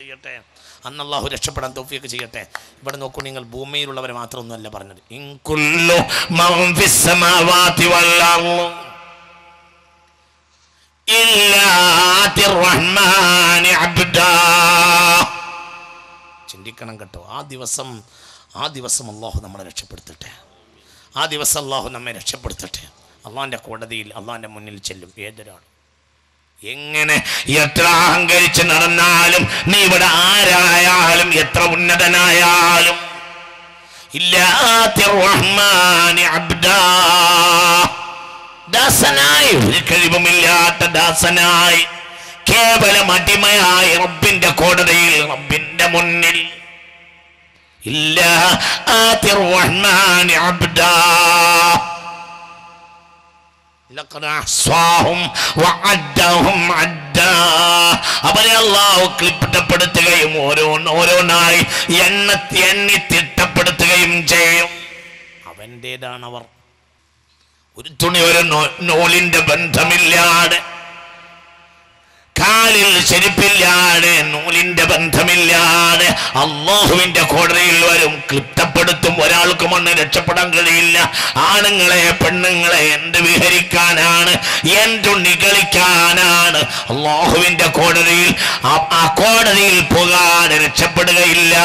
ചെയ്യട്ടെ. അന്ന് അല്ലാഹു രക്ഷപ്പെടാൻ തൗഫീഖ് ചെയ്യട്ടെ. ഇവിടെ നോക്കൂ, നിങ്ങൾ ഭൂമിയിലുള്ളവരെ മാത്രമൊന്നുമല്ല പറഞ്ഞത്. ഇൻ കുല്ലു മൻ ഫിസ് സമാവാതി വൽ അർള് ഇല്ലാ അതിർ റഹ്മാനി അബ്ദാ. ചിന്തിക്കണം കേട്ടോ. ആ ദിവസം അല്ലാഹു നമ്മളെ രക്ഷപ്പെടുത്തട്ടെ. ആ ദിവസം അല്ലാഹു നമ്മെ രക്ഷപ്പെടുത്തട്ടെ. അള്ളാഹിൻ്റെ കോടതിയിൽ അള്ളാഹിൻ്റെ മുന്നിൽ ചെല്ലും ഏതൊരാൾ. എങ്ങനെ എത്ര അഹങ്കരിച്ച് നടന്നാലും, നീ ഇവിടെ ആരായാലും, എത്ര ഉന്നതനായാലും, ദാസനായി, ഒരു കഴിവുമില്ലാത്ത ദാസനായി, കേവലം അടിമയായി റബ്ബിന്റെ കോടതിയിൽ, റബ്ബിന്റെ മുന്നിൽ ഇല്ലാ ആതിർ റഹ്മാനി അബ്ദാ അവരെ അല്ലാഹു ക്ലിപ്തപ്പെടുത്തുകയും ഓരോന്നായി എണ്ണി തിട്ടപ്പെടുത്തുകയും ചെയ്യും. അവൻ്റേതാണവർ. ഒരു തുണി, ഒരു നൂലിന്റെ ബന്ധമില്ലാതെ, കാലിൽ ചെരുപ്പില്ലാതെ, നൂലിന്റെ ബന്ധമില്ലാതെ അല്ലാഹുവിന്റെ കോടതിയിൽ വരും. ക്ലിപ്തപ്പെടുത്തും. ഒരാൾക്ക് മണ്ണ് രക്ഷപ്പെടാൻ കഴിയില്ല. ആണുങ്ങളെ, പെണ്ണുങ്ങളെ എന്ത് വിഹരിക്കാനാണ്, എന്തുണ്ണി കളിക്കാനാണ്? അല്ലാഹുവിന്റെ കോടതിയിൽ, ആ കോടതിയിൽ പോകാതെ രക്ഷപ്പെടുകയില്ല.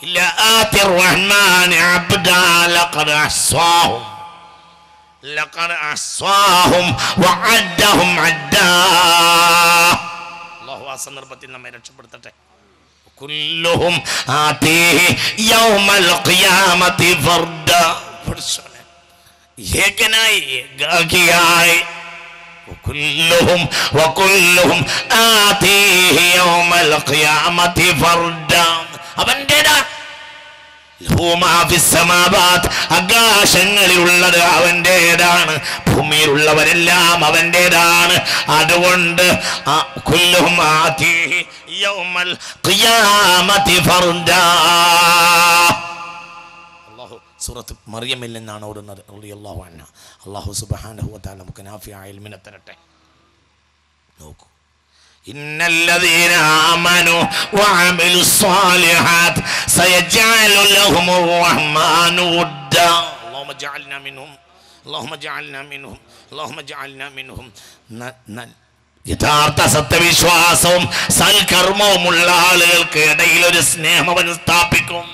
ഇല്ല ആതിർ റഹ്മാനി അബ്ദാ ലഖദ് അഹ്സാഹും ലഖദ് അഹ്സാഹും വഅദ്ദഹും അദ്ദാ. അല്ലാഹു ആ സന്ദർഭത്തിൽ നമ്മെ രക്ഷപ്പെടുത്തട്ടെ. കുല്ലുഹും ആതീഹി യൗമൽ ഖിയാമത്തി ഫർദാ. ഏകനായി, ഏകാകിയായി. വകുല്ലുഹും ആതീഹി യൗമൽ ഖിയാമത്തി ഫർദാ. അവൻ്റെതാ ആകാശങ്ങളിലുള്ളത് അവൻ്റെതാണ്, ഭൂമിയിലുള്ളവരെല്ലാം അവൻ്റെതാണ്. അതുകൊണ്ട് അല്ലാഹു സൂറത്ത് മറിയമിൽ നിന്നാണ് ഓടുന്നത്. അല്ലാഹു സുബ്ഹാനഹു വ തആല നമുക്ക് നാഫിയായ ഇൽമിനെ തരട്ടെ. നോക്കൂ, ഇന്നല്ലദീന ആമനു വഅമിലു സ്വാലിഹാത്ത് സയജഅലു ലഹുമുർ റഹ്മാനു വദ്ദാ. അല്ലാഹുമ്മ ജഅൽനാ മിൻഹും, അല്ലാഹുമ്മ ജഅൽനാ മിൻഹും, അല്ലാഹുമ്മ ജഅൽനാ മിൻഹും. യഥാർത്ഥ സത്യവിശ്വാസവും സൽക്കർമ്മവുമുള്ള ആളുകൾക്ക് ഇടയിൽ ഒരു സ്നേഹം അവൻ സ്ഥാപിക്കും.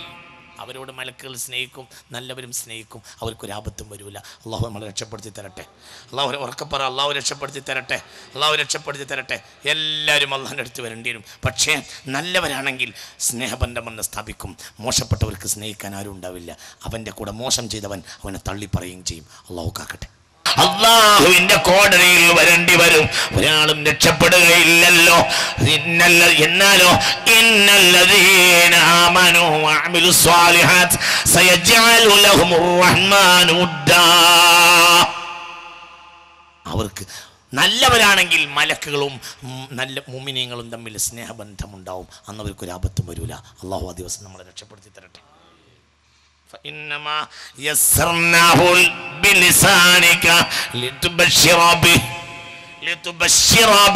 അവരോട് മലക്കുകൾ സ്നേഹിക്കും, നല്ലവരും സ്നേഹിക്കും. അവർക്കൊരാപത്തും വരില്ല. അള്ളാഹു നമ്മളെ രക്ഷപ്പെടുത്തി തരട്ടെ. അള്ളാഹു ഉറക്കപ്പറ, അള്ളാഹു രക്ഷപ്പെടുത്തി തരട്ടെ, അള്ളാഹു രക്ഷപ്പെടുത്തി തരട്ടെ. എല്ലാവരും അള്ളാഹിൻ്റെ അടുത്ത് വരേണ്ടി വരും. പക്ഷേ നല്ലവരാണെങ്കിൽ സ്നേഹബന്ധമെന്ന് സ്ഥാപിക്കും. മോശപ്പെട്ടവർക്ക് സ്നേഹിക്കാൻ ആരും ഉണ്ടാവില്ല. അവൻ്റെ കൂടെ മോശം ചെയ്തവൻ അവനെ തള്ളിപ്പറയുകയും ചെയ്യും. അള്ളാഹു കാക്കട്ടെ. അല്ലാഹുവിന്റെ കോടതിയിൽ വരേണ്ടി വരും. ഒരാളും രക്ഷപ്പെടുകയില്ലല്ലോ. എന്നാലോ ഇന്നല്ലദീന ആമനു വഅമിലു സ്വാലിഹാത്ത് സയജഅലു ലഹുമുർ റഹ്മാനു വദ്ദാ. അവർക്ക് നല്ലവരാണെങ്കിൽ മലക്കുകളും നല്ല മുഅ്മിനീങ്ങളും തമ്മിൽ സ്നേഹബന്ധമുണ്ടാവും. അന്ന് അവർക്കൊരു ആപത്തും വരില്ല. അള്ളാഹു ആ ദിവസം നമ്മളെ രക്ഷപ്പെടുത്തി തരട്ടെ. فإنما يسرناه بلسانك لتبشر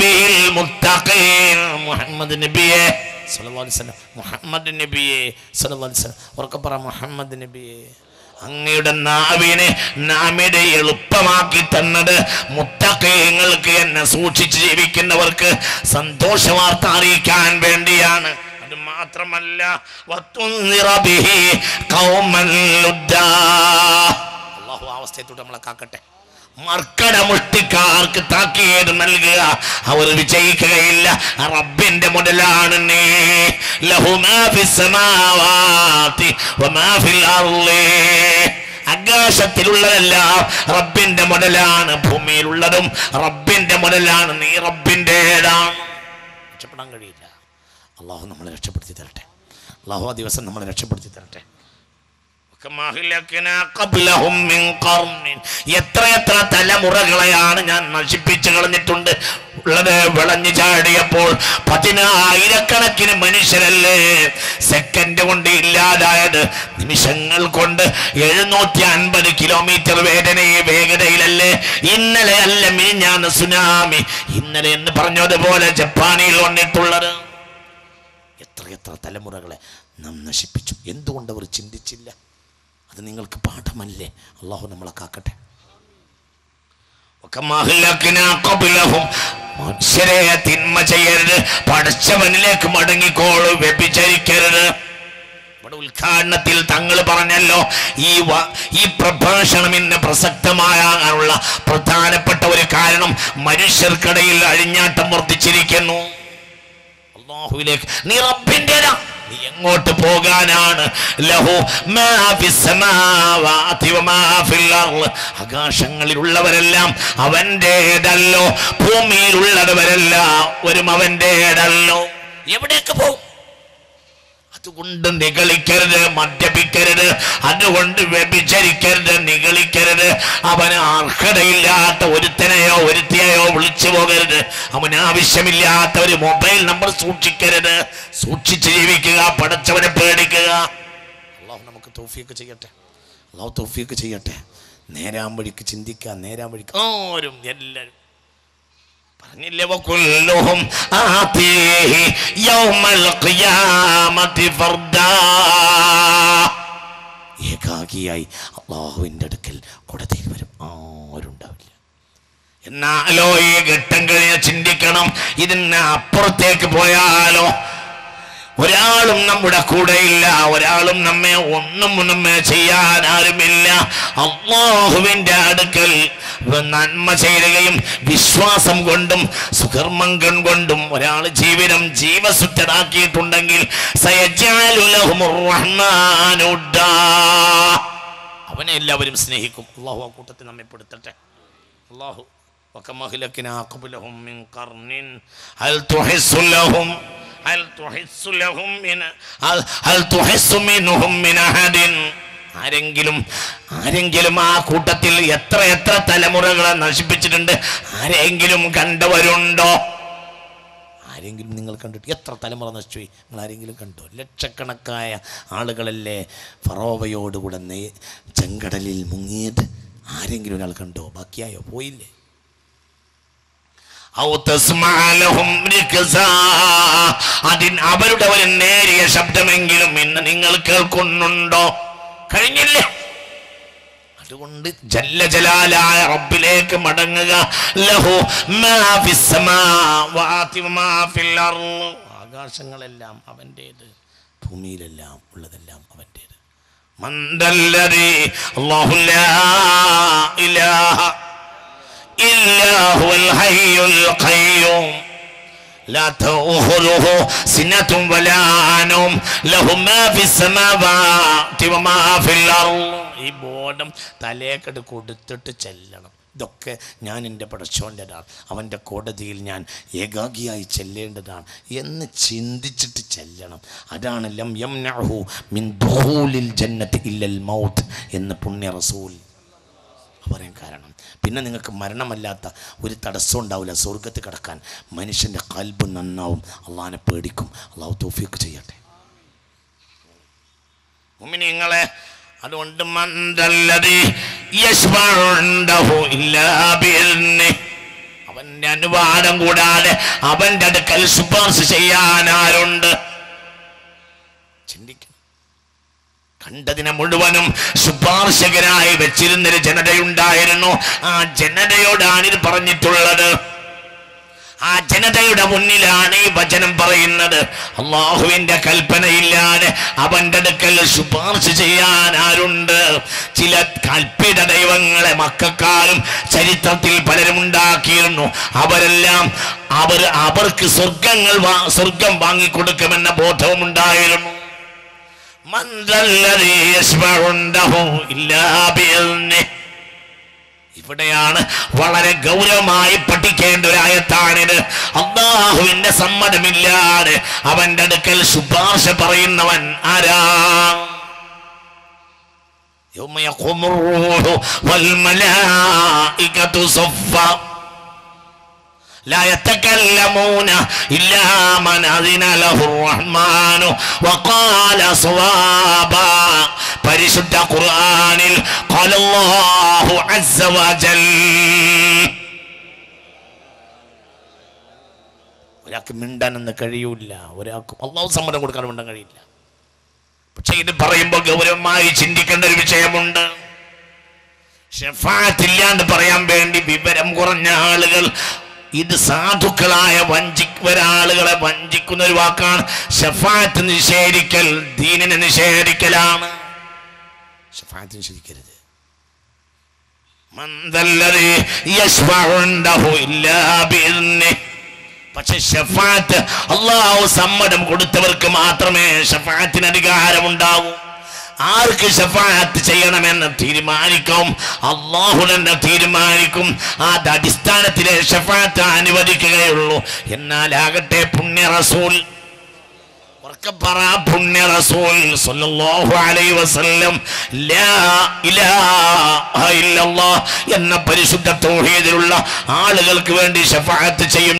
به المتقين. محمد നബിയേ സല്ലല്ലാഹു അലൈഹി വസല്ലം, മുഹമ്മദ് നബിയേ സല്ലല്ലാഹു അലൈഹി വസല്ലം. ഉറക്കപ്പറ മുഹമ്മദ് നബിയേ. അങ്ങയുടെ നാവിനെ നാമിനെ എളുപ്പമാക്കി തന്നത് മുത്തഖീങ്ങൾക്ക്, എന്നെ സൂക്ഷിച്ച് ജീവിക്കുന്നവർക്ക് സന്തോഷ വാർത്ത അറിയിക്കാൻ വേണ്ടിയാണ്. മാത്രമല്ല അല്ലാഹു ആ അവസ്ഥയെത്തോട്ട് നമ്മളെ കാക്കട്ടെ. മർക്കടമുഷ്ടിക്കാർക്ക് താക്കീത് നൽകുക, അവർ വിജയിക്കുകയില്ല. റബ്ബിന്റെ മുതലാണ് നീ. ലഹു മാ ഫിസ് സമാവാതി വമാ ഫിൽ അർളി. ആകാശത്തിലുള്ളതെല്ലാം റബ്ബിന്റെ മുതലാണ്, ഭൂമിയിലുള്ളതും റബ്ബിന്റെ മുതലാണ്. നീ റബ്ബിൻ്റെതാണ്. രക്ഷപ്പെടാൻ കഴിയില്ല. അള്ളാഹു നമ്മളെ രക്ഷപ്പെടുത്തി തരട്ടെ. അള്ളാഹു ആ ദിവസം നമ്മളെ രക്ഷപ്പെടുത്തി തരട്ടെ. എത്രയെത്ര തലമുറകളെയാണ് ഞാൻ നശിപ്പിച്ചു കളഞ്ഞിട്ടുണ്ട്. ഉള്ളത് വിളഞ്ഞു ചാടിയപ്പോൾ 10,000 മനുഷ്യരല്ലേ സെക്കൻഡ് കൊണ്ട് ഇല്ലാതായത്. നിമിഷങ്ങൾ കൊണ്ട് 750 കിലോമീറ്റർ വേഗതയിലല്ലേ. ഇന്നലെ അല്ല മിനിഞ്ഞാന്ന് സുനാമി, ഇന്നലെ എന്ന് പറഞ്ഞതുപോലെ ജപ്പാനിൽ വന്നിട്ടുള്ളത്. എത്ര തലമുറകളെ നാം നശിപ്പിച്ചു. എന്തുകൊണ്ട് അവർ ചിന്തിച്ചില്ല? അത് നിങ്ങൾക്ക് പാഠമല്ലേ? അള്ളാഹു നമ്മളെ കാക്കട്ടെ. മനുഷ്യരെ തിന്മ ചെയ്യരുത്, പടച്ചവനിലേക്ക് മടങ്ങിക്കോളൂ, വ്യഭിചരിക്കരുത്. ഇവിടെ ഉദ്ഘാടനത്തിൽ തങ്ങൾ പറഞ്ഞല്ലോ, ഈ പ്രഭാഷണം ഇന്ന് പ്രസക്തമാകാനുള്ള പ്രധാനപ്പെട്ട ഒരു കാരണം മനുഷ്യർക്കിടയിൽ അഴിഞ്ഞാട്ടം വർദ്ധിച്ചിരിക്കുന്നു. അല്ലാഹുവിലേക്ക് നീ റബ്ബിന്റേതാ, നീ എങ്ങോട്ട് പോകാനാണ്? ലഹു മാ ഫിസ് സമാവാതി വമാ ഫിൽ അർള്, ആകാശങ്ങളിലുള്ളവരെല്ലാം അവന്റേതല്ലോ, ഭൂമിയിലുള്ളവരെല്ലാം അവന്റേതല്ലോ. എവിടേക്ക് പോകും? അതുകൊണ്ട് നിഗളിക്കരുത്, മദ്യപിക്കരുത്, അതുകൊണ്ട് വ്യഭിചരിക്കരുത്, നിഗളിക്കരുത്. അവന് അർഹതയില്ലാത്ത ഒരുത്തനെയോ ഒരുത്തിയെയോ വിളിച്ചു പോകരുത്. അവന് ആവശ്യമില്ലാത്ത ഒരു മൊബൈൽ നമ്പർ സൂക്ഷിക്കരുത്. സൂക്ഷിച്ച് ജീവിക്കുക, പടച്ചവനെ പേടിക്കുക. അള്ളാഹു നമുക്ക് തൗഫീഖ് ചെയ്യട്ടെ, അള്ളാഹു തൗഫീഖ് ചെയ്യട്ടെ. നേരാം വഴിക്ക് ചിന്തിക്കുക, നേരാം വഴിക്ക് ആരും എല്ലാവരും പറഞ്ഞില്ലേ, വകുല്ലുഹും ആതീഹി യൗമൽ ഖിയാമത്തി ഫർദാ, ഏകാകിയായി അല്ലാഹുവിൻ്റെ അടുക്കൽ കോടതിയിൽ വരും, ആരുണ്ടാവില്ല. എന്നാലോ ഈ ഘട്ടം കഴിഞ്ഞ് ചിന്തിക്കണം, ഇതിന് അപ്പുറത്തേക്ക് പോയാലോ ഒരാളും നമ്മുടെ കൂടെയില്ല, ഒരാളും നമ്മെ ചെയ്യാൻ ആരുമില്ല. അല്ലാഹുവിൻ്റെ അടുക്കൽ നന്മ ചെയ്യുകയും വിശ്വാസം കൊണ്ടും സുകർമ്മം കൊണ്ടും ഒരാൾ ജീവിതം ജീവസുറ്റതാക്കിയിട്ടുണ്ടെങ്കിൽ അവനെ എല്ലാവരും സ്നേഹിക്കും. അല്ലാഹു ആ കൂട്ടത്തിൽ നമ്മെ പെടുത്തട്ടെ. അല്ലാഹു ആരെങ്കിലും ആ കൂട്ടത്തിൽ എത്ര തലമുറകളെ നശിപ്പിച്ചിട്ടുണ്ട്? ആരെങ്കിലും കണ്ടവരുണ്ടോ? ആരെങ്കിലും നിങ്ങൾ കണ്ടിട്ട് എത്ര തലമുറ നശിച്ചു? നിങ്ങൾ ആരെങ്കിലും കണ്ടോ? ലക്ഷക്കണക്കായ ആളുകളല്ലേ ഫറോവയോടുകൂടെ ചെങ്കടലിൽ മുങ്ങിയത്? ആരെങ്കിലും ഒരാൾ കണ്ടോ? ബാക്കിയായോ? പോയില്ലേ? അവരുടെ ഒരു നേരിയ ശബ്ദമെങ്കിലും ഇന്ന് നിങ്ങൾ കേൾക്കുന്നുണ്ടോ? കഴിഞ്ഞില്ലേ? അതുകൊണ്ട് ജല്ല ജലാലായ റബ്ബിലേക്ക് മടങ്ങുക. ലഹു മാ ഫിസ് സമാവാതി വമാ ഫിൽ അർള്, ആകാശങ്ങളെല്ലാം അവൻ്റേത്, ഭൂമിയിലെല്ലാം ഉള്ളതെല്ലാം അവൻ്റേത്. മന്ദല്ലദീ അല്ലാഹു ലാ ഇലാഹ ഇല്ലാ ഹുവൽ ഹയ്യുൽ ഖയ്യൂം ലാ തഅഖുദുഹു സിനത്തുൻ വലാ നൗം ലഹു മാ ഫിസ് സമാവാതി വമാ ഫിൽ അർള്. ഈ ബോധം തലേക്കട് കൊടുത്തിട്ട് ചെല്ലണം. ഇതൊക്കെ ഞാൻ എൻ്റെ പടച്ചോൻ്റെതാണ്, അവൻ്റെ കോടതിയിൽ ഞാൻ ഏകാഗിയായി ചെല്ലേണ്ടതാണ് എന്ന് ചിന്തിച്ചിട്ട് ചെല്ലണം. അതാണ് ലം യംനഉഹു മിൻ ദുഖൂലിൽ ജന്നത്തി ഇല്ലൽ മൗത്ത് എന്ന് പുണ്യ റസൂൽ പറയാൻ കാരണം. പിന്നെ നിങ്ങൾക്ക് മരണമല്ലാത്ത ഒരു തടസ്സം ഉണ്ടാവില്ല സ്വർഗത്ത് കിടക്കാൻ. മനുഷ്യൻ്റെ ഖൽബ് നന്നാവും, അള്ളാഹിനെ പേടിക്കും. അള്ളാഹു തൗഫീഖ് ചെയ്യട്ടെ മുഅ്മിനീങ്ങളെ. അതുകൊണ്ട് അവന്റെ അനുവാദം കൂടാതെ അവന്റെ അടുക്കൽ ശുപാർശ ചെയ്യാൻ ആരുണ്ട്? ചിന്തിക്കണം. കണ്ടതിനെ മുഴുവനും ശുപാർശകരായി വെച്ചിരുന്നൊരു ജനതയുണ്ടായിരുന്നു. ആ ജനതയോടാണ് ഇത് പറഞ്ഞിട്ടുള്ളത്. ആ ജനതയുടെ മുന്നിലാണ് ഈ വചനം പറയുന്നത്. അള്ളാഹുവിന്റെ കൽപ്പനയില്ലാതെ അവന്റെ അടുക്കൽ ശുപാർശ ചെയ്യാൻ ആരുണ്ട്? ചില കൽപ്പിത ദൈവങ്ങളെ മക്കക്കാരും ചരിത്രത്തിൽ പലരും ഉണ്ടാക്കിയിരുന്നു. അവരെല്ലാം അവർക്ക് സ്വർഗം വാങ്ങിക്കൊടുക്കുമെന്ന ബോധവും ഉണ്ടായിരുന്നു. ഇവിടെയാണ് വളരെ ഗൗരവമായി പഠിക്കേണ്ട ഒരു ആയത്താണിത്. അല്ലാഹുവിന്റെ സമ്മതമില്ലാതെ അവന്റെ അടുക്കൽ ശുപാർശ പറയുന്നവൻ ആരാ? യൗമ യഖൂമുർ റൂഹു വൽ മലായികതു സഫ്ഫാ لا يتكلمون إلا من أذن له الرحمن وقال صوابا. പരിശുദ്ധ ഖുർആനിൽ قال الله عز وجل ഒരാൾക്ക് മിണ്ടാനൊന്നും കഴിയൂല, ഒരാൾക്കും അള്ളാഹു സമ്മതം കൊടുക്കാൻ മിണ്ടാൻ കഴിയില്ല. പക്ഷെ ഇത് പറയുമ്പോൾ ഗൗരവമായി ചിന്തിക്കേണ്ട ഒരു വിഷയമുണ്ട്. ശഫാഅത്ത് ഇല്ലാണ്ട് പറയാൻ വേണ്ടി വിവരം കുറഞ്ഞ ആളുകൾ, ഇത് സാധുക്കളായ ഒരാളുകളെ വഞ്ചിക്കുന്ന ഒരു വാക്കാണ്. ശഫാഅത്ത് നിഷേധിക്കൽ ദീനിനെ നിഷേധിക്കലാണ്. ശഫാഅത്ത് നിഷേധിക്കരുത്. പക്ഷെ ശഫാഅത്ത് അല്ലാഹു സമ്മതം കൊടുത്തവർക്ക് മാത്രമേ ശഫാഅത്തിന് അധികാരമുണ്ടാവൂ. ആർക്ക് ശഫാഅത്ത് ചെയ്യണമെന്ന് തീരുമാനിക്കും അല്ലാഹു തന്നെ തീരുമാനിക്കും. അത് അടിസ്ഥാനത്തിലെ ശഫാഅത്ത് അനുവദിക്കുകയുള്ളൂ. എന്നാലാകട്ടെ പുണ്യ റസൂൽ പുണ്യ റസൂൽ സല്ലല്ലാഹു അലൈഹി വസല്ലം ലാ ഇലാഹ ഇല്ലല്ലാഹ് എന്ന പരിശുദ്ധ തൗഹീദിലുള്ള ആളുകൾക്ക് വേണ്ടി ശഫാഅത്ത് ചെയ്യും.